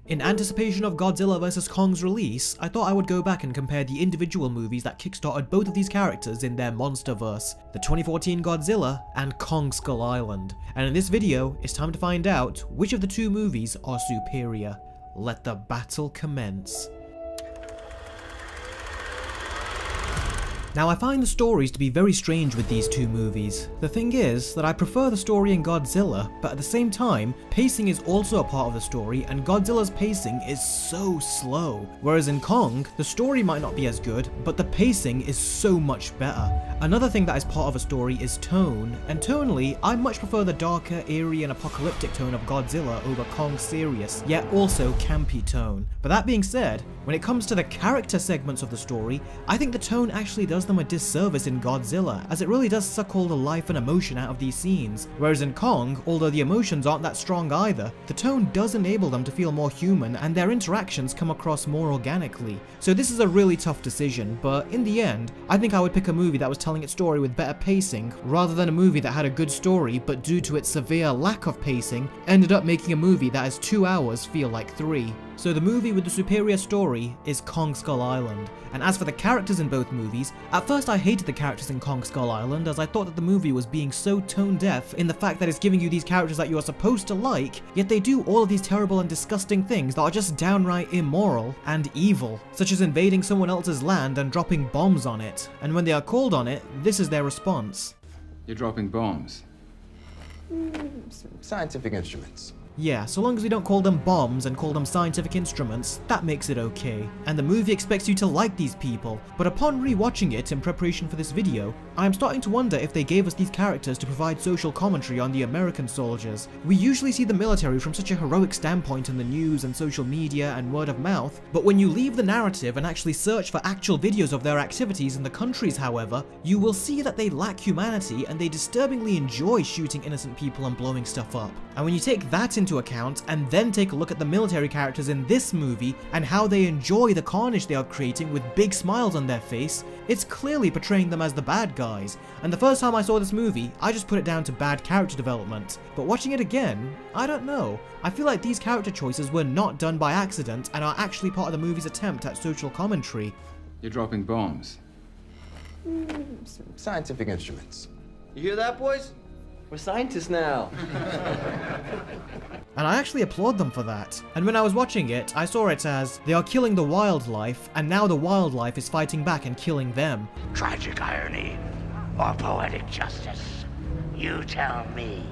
In anticipation of Godzilla vs Kong's release, I thought I would go back and compare the individual movies that kickstarted both of these characters in their Monsterverse, the 2014 Godzilla and Kong Skull Island. And in this video, it's time to find out which of the two movies are superior. Let the battle commence. Now, I find the stories to be very strange with these two movies. The thing is that I prefer the story in Godzilla, but at the same time, pacing is also a part of the story, and Godzilla's pacing is so slow. Whereas in Kong, the story might not be as good, but the pacing is so much better. Another thing that is part of a story is tone, and tonally, I much prefer the darker, eerie and apocalyptic tone of Godzilla over Kong's serious, yet also campy tone. But that being said, when it comes to the character segments of the story, I think the tone actually does them a disservice in Godzilla, as it really does suck all the life and emotion out of these scenes. Whereas in Kong, although the emotions aren't that strong either, the tone does enable them to feel more human and their interactions come across more organically. So this is a really tough decision, but in the end, I think I would pick a movie that was telling its story with better pacing, rather than a movie that had a good story but due to its severe lack of pacing, ended up making a movie that has 2 hours feel like 3. So the movie with the superior story is Kong Skull Island. And as for the characters in both movies, at first I hated the characters in Kong Skull Island, as I thought that the movie was being so tone deaf in the fact that it's giving you these characters that you are supposed to like, yet they do all of these terrible and disgusting things that are just downright immoral and evil, such as invading someone else's land and dropping bombs on it. And when they are called on it, this is their response. You're dropping bombs. Scientific instruments. Yeah, so long as we don't call them bombs and call them scientific instruments, that makes it okay. And the movie expects you to like these people, but upon rewatching it in preparation for this video, I am starting to wonder if they gave us these characters to provide social commentary on the American soldiers. We usually see the military from such a heroic standpoint in the news and social media and word of mouth, but when you leave the narrative and actually search for actual videos of their activities in the countries, however, you will see that they lack humanity and they disturbingly enjoy shooting innocent people and blowing stuff up. And when you take that into account and then take a look at the military characters in this movie and how they enjoy the carnage they are creating with big smiles on their face, it's clearly portraying them as the bad guys. And the first time I saw this movie, I just put it down to bad character development. But watching it again, I don't know. I feel like these character choices were not done by accident and are actually part of the movie's attempt at social commentary. You're dropping bombs. Scientific instruments. You hear that, boys? We're scientists now. And I actually applaud them for that. And when I was watching it, I saw it as, they are killing the wildlife, and now the wildlife is fighting back and killing them. Tragic irony or poetic justice? You tell me.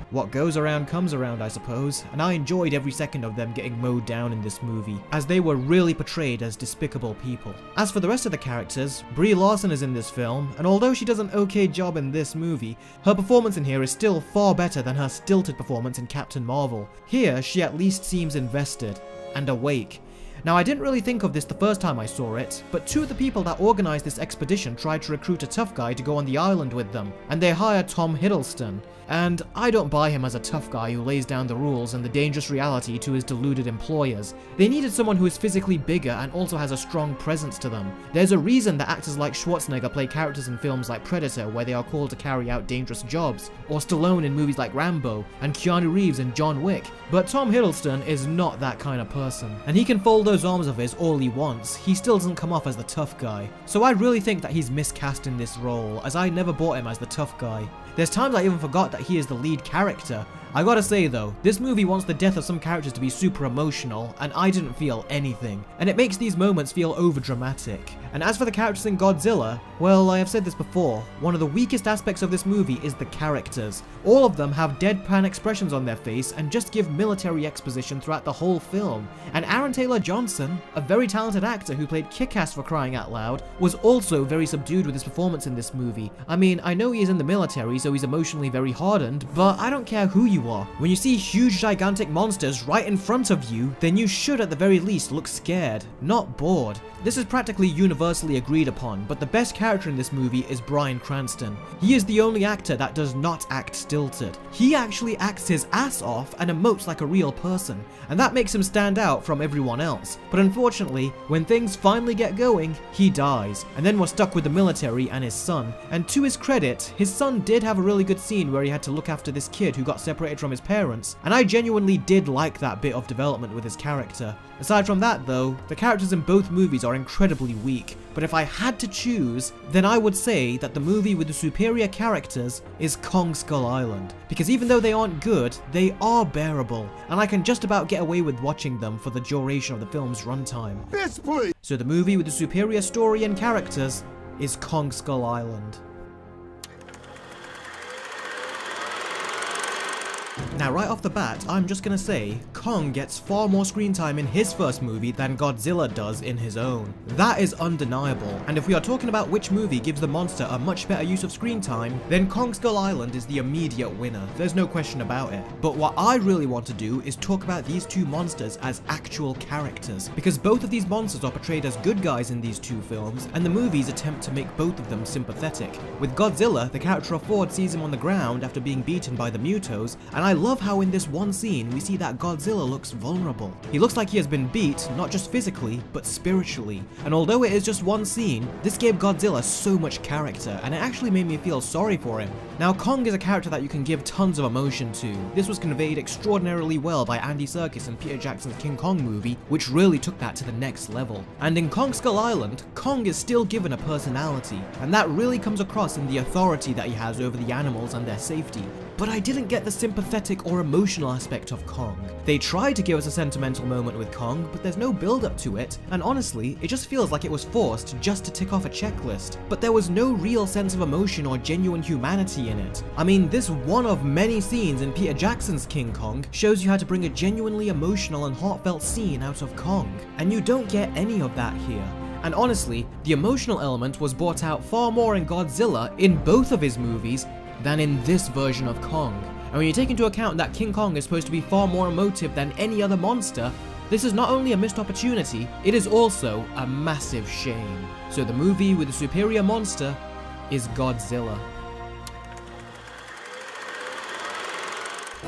What goes around comes around, I suppose, and I enjoyed every second of them getting mowed down in this movie, as they were really portrayed as despicable people. As for the rest of the characters, Brie Larson is in this film, and although she does an okay job in this movie, her performance in here is still far better than her stilted performance in Captain Marvel. Here, she at least seems invested and awake. Now, I didn't really think of this the first time I saw it, but two of the people that organized this expedition tried to recruit a tough guy to go on the island with them, and they hired Tom Hiddleston. And I don't buy him as a tough guy who lays down the rules and the dangerous reality to his deluded employers. They needed someone who is physically bigger and also has a strong presence to them. There's a reason that actors like Schwarzenegger play characters in films like Predator where they are called to carry out dangerous jobs, or Stallone in movies like Rambo, and Keanu Reeves in John Wick. But Tom Hiddleston is not that kind of person, and he can fold those arms of his all he wants, he still doesn't come off as the tough guy. So I really think that he's miscast in this role, as I never bought him as the tough guy. There's times I even forgot that he is the lead character. I gotta say though, this movie wants the death of some characters to be super emotional, and I didn't feel anything. And it makes these moments feel overdramatic. And as for the characters in Godzilla, well, I have said this before, one of the weakest aspects of this movie is the characters. All of them have deadpan expressions on their face and just give military exposition throughout the whole film. And Aaron Taylor Johnson, a very talented actor who played Kick-Ass for crying out loud, was also very subdued with his performance in this movie. I mean, I know he is in the military, so he's emotionally very hardened, but I don't care who you are. When you see huge gigantic monsters right in front of you, then you should at the very least look scared, not bored. This is practically universally agreed upon, but the best character character in this movie is Bryan Cranston. He is the only actor that does not act stilted. He actually acts his ass off and emotes like a real person, and that makes him stand out from everyone else. But unfortunately, when things finally get going, he dies, and then we're stuck with the military and his son. And to his credit, his son did have a really good scene where he had to look after this kid who got separated from his parents, and I genuinely did like that bit of development with his character. Aside from that though, the characters in both movies are incredibly weak, but if I had to choose, then I would say that the movie with the superior characters is Kong Skull Island, because even though they aren't good, they are bearable, and I can just about get away with watching them for the duration of the film's runtime. Yes, please. So the movie with the superior story and characters is Kong Skull Island. Now right off the bat, I'm just gonna say, Kong gets far more screen time in his first movie than Godzilla does in his own. That is undeniable, and if we are talking about which movie gives the monster a much better use of screen time, then Kong Skull Island is the immediate winner, there's no question about it. But what I really want to do is talk about these two monsters as actual characters, because both of these monsters are portrayed as good guys in these two films, and the movies attempt to make both of them sympathetic. With Godzilla, the character of Ford sees him on the ground after being beaten by the Mutos, and I love how in this one scene we see that Godzilla looks vulnerable. He looks like he has been beat, not just physically, but spiritually. And although it is just one scene, this gave Godzilla so much character, and it actually made me feel sorry for him. Now Kong is a character that you can give tons of emotion to. This was conveyed extraordinarily well by Andy Serkis in Peter Jackson's King Kong movie, which really took that to the next level. And in Kong Skull Island, Kong is still given a personality, and that really comes across in the authority that he has over the animals and their safety. But I didn't get the sympathetic or emotional aspect of Kong. They tried to give us a sentimental moment with Kong, but there's no build up to it, and honestly, it just feels like it was forced just to tick off a checklist. But there was no real sense of emotion or genuine humanity in it. I mean, this one of many scenes in Peter Jackson's King Kong shows you how to bring a genuinely emotional and heartfelt scene out of Kong, and you don't get any of that here. And honestly, the emotional element was brought out far more in Godzilla in both of his movies than in this version of Kong. And when you take into account that King Kong is supposed to be far more emotive than any other monster, this is not only a missed opportunity, it is also a massive shame. So the movie with the superior monster is Godzilla.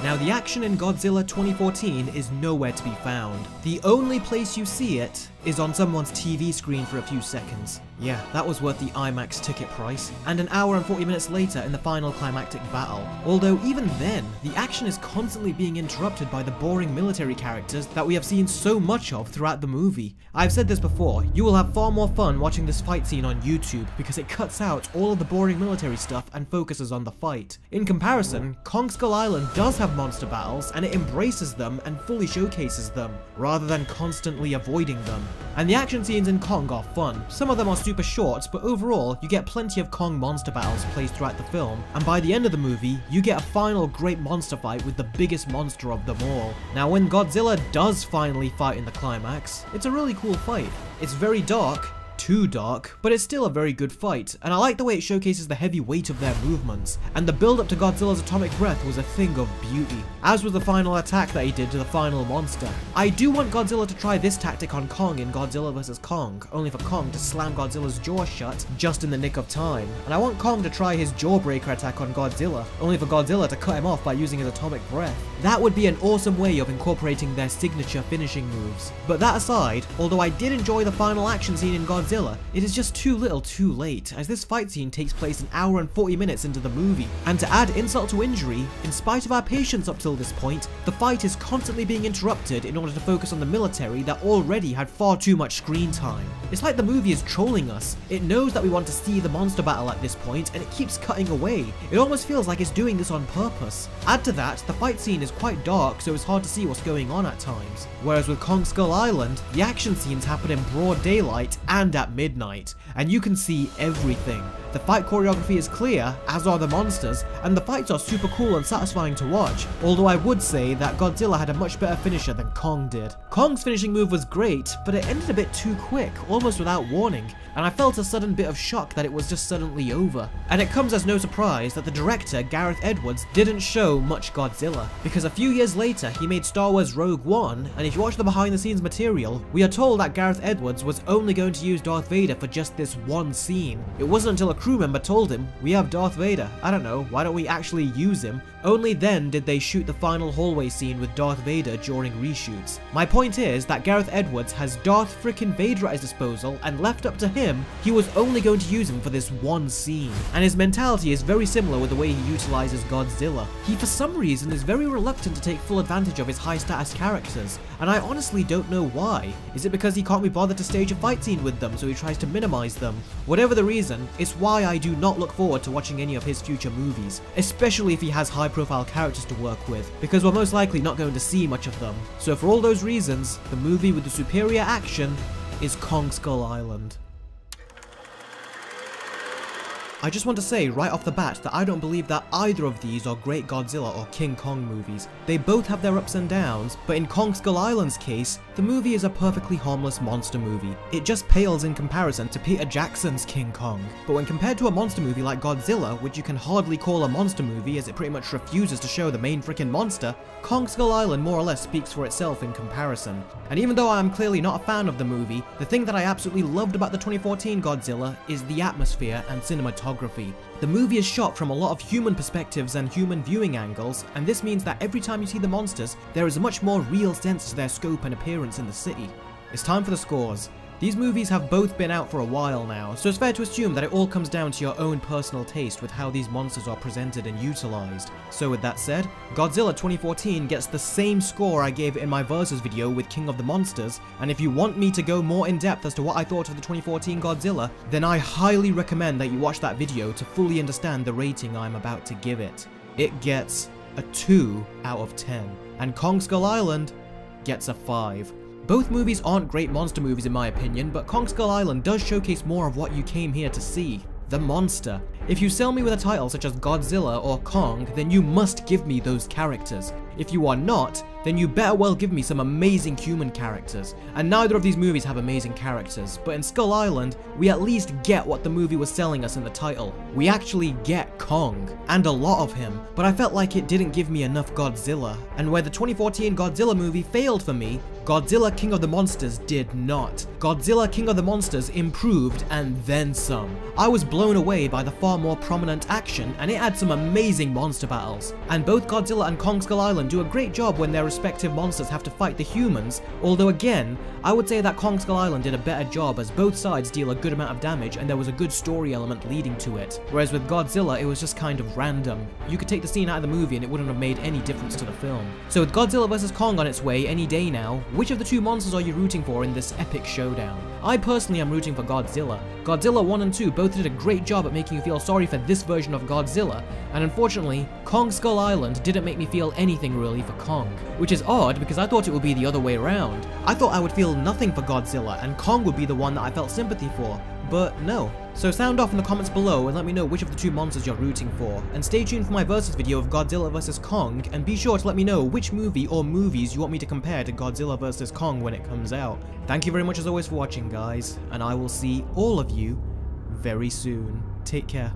Now the action in Godzilla 2014 is nowhere to be found. The only place you see it is on someone's TV screen for a few seconds. Yeah, that was worth the IMAX ticket price. And an hour and 40 minutes later in the final climactic battle. Although even then, the action is constantly being interrupted by the boring military characters that we have seen so much of throughout the movie. I've said this before, you will have far more fun watching this fight scene on YouTube because it cuts out all of the boring military stuff and focuses on the fight. In comparison, Kong Skull Island does have monster battles and it embraces them and fully showcases them, rather than constantly avoiding them. And the action scenes in Kong are fun. Some of them are super short, but overall, you get plenty of Kong monster battles placed throughout the film, and by the end of the movie, you get a final great monster fight with the biggest monster of them all. Now when Godzilla does finally fight in the climax, it's a really cool fight. It's very dark, too dark, but it's still a very good fight, and I like the way it showcases the heavy weight of their movements, and the build up to Godzilla's atomic breath was a thing of beauty, as was the final attack that he did to the final monster. I do want Godzilla to try this tactic on Kong in Godzilla vs Kong, only for Kong to slam Godzilla's jaw shut just in the nick of time, and I want Kong to try his jawbreaker attack on Godzilla, only for Godzilla to cut him off by using his atomic breath. That would be an awesome way of incorporating their signature finishing moves. But that aside, although I did enjoy the final action scene in Godzilla, it is just too little too late, as this fight scene takes place an hour and 40 minutes into the movie. And to add insult to injury, in spite of our patience up till this point, the fight is constantly being interrupted in order to focus on the military that already had far too much screen time. It's like the movie is trolling us. It knows that we want to see the monster battle at this point, and it keeps cutting away. It almost feels like it's doing this on purpose. Add to that, the fight scene is quite dark, so it's hard to see what's going on at times. Whereas with Kong Skull Island, the action scenes happen in broad daylight and at midnight, and you can see everything. The fight choreography is clear, as are the monsters, and the fights are super cool and satisfying to watch, although I would say that Godzilla had a much better finisher than Kong did. Kong's finishing move was great, but it ended a bit too quick, almost without warning, and I felt a sudden bit of shock that it was just suddenly over. And it comes as no surprise that the director, Gareth Edwards, didn't show much Godzilla, because a few years later he made Star Wars Rogue One, and if you watch the behind the scenes material, we are told that Gareth Edwards was only going to use Darth Darth Vader for just this one scene. It wasn't until a crew member told him, "We have Darth Vader, I don't know, why don't we actually use him?" Only then did they shoot the final hallway scene with Darth Vader during reshoots. My point is that Gareth Edwards has Darth frickin' Vader at his disposal, and left up to him, he was only going to use him for this one scene. And his mentality is very similar with the way he utilizes Godzilla. He for some reason is very reluctant to take full advantage of his high status characters, and I honestly don't know why. Is it because he can't be bothered to stage a fight scene with them, so he tries to minimize them? Whatever the reason, it's why I do not look forward to watching any of his future movies, especially if he has high profile characters to work with, because we're most likely not going to see much of them. So for all those reasons, the movie with the superior action is Kong Skull Island. I just want to say right off the bat that I don't believe that either of these are great Godzilla or King Kong movies. They both have their ups and downs, but in Kong Skull Island's case, the movie is a perfectly harmless monster movie. It just pales in comparison to Peter Jackson's King Kong. But when compared to a monster movie like Godzilla, which you can hardly call a monster movie as it pretty much refuses to show the main freaking monster, Kong Skull Island more or less speaks for itself in comparison. And even though I am clearly not a fan of the movie, the thing that I absolutely loved about the 2014 Godzilla is the atmosphere and cinematography. The movie is shot from a lot of human perspectives and human viewing angles, and this means that every time you see the monsters, there is a much more real sense to their scope and appearance in the city. It's time for the scores. These movies have both been out for a while now, so it's fair to assume that it all comes down to your own personal taste with how these monsters are presented and utilized. So with that said, Godzilla 2014 gets the same score I gave it in my Versus video with King of the Monsters, and if you want me to go more in depth as to what I thought of the 2014 Godzilla, then I highly recommend that you watch that video to fully understand the rating I'm about to give it. It gets a 2 out of 10, and Kong Skull Island gets a 5. Both movies aren't great monster movies in my opinion, but Kong Skull Island does showcase more of what you came here to see. The monster. If you sell me with a title such as Godzilla or Kong, then you must give me those characters. If you are not, then you better well give me some amazing human characters. And neither of these movies have amazing characters, but in Skull Island, we at least get what the movie was selling us in the title. We actually get Kong, and a lot of him, but I felt like it didn't give me enough Godzilla. And where the 2014 Godzilla movie failed for me, Godzilla King of the Monsters did not. Godzilla King of the Monsters improved and then some. I was blown away by the far more prominent action, and it had some amazing monster battles. And both Godzilla and Kong Skull Island do a great job when their respective monsters have to fight the humans, although again, I would say that Kong Skull Island did a better job as both sides deal a good amount of damage and there was a good story element leading to it. Whereas with Godzilla, it was just kind of random. You could take the scene out of the movie and it wouldn't have made any difference to the film. So with Godzilla vs Kong on its way any day now, which of the two monsters are you rooting for in this epic showdown? I personally am rooting for Godzilla. Godzilla 1 and 2 both did a great job at making you feel sorry for this version of Godzilla, and unfortunately, Kong Skull Island didn't make me feel anything really for Kong, which is odd because I thought it would be the other way around. I thought I would feel nothing for Godzilla and Kong would be the one that I felt sympathy for, but no. So sound off in the comments below and let me know which of the two monsters you're rooting for, and stay tuned for my versus video of Godzilla vs Kong, and be sure to let me know which movie or movies you want me to compare to Godzilla vs Kong when it comes out. Thank you very much as always for watching guys, and I will see all of you very soon. Take care.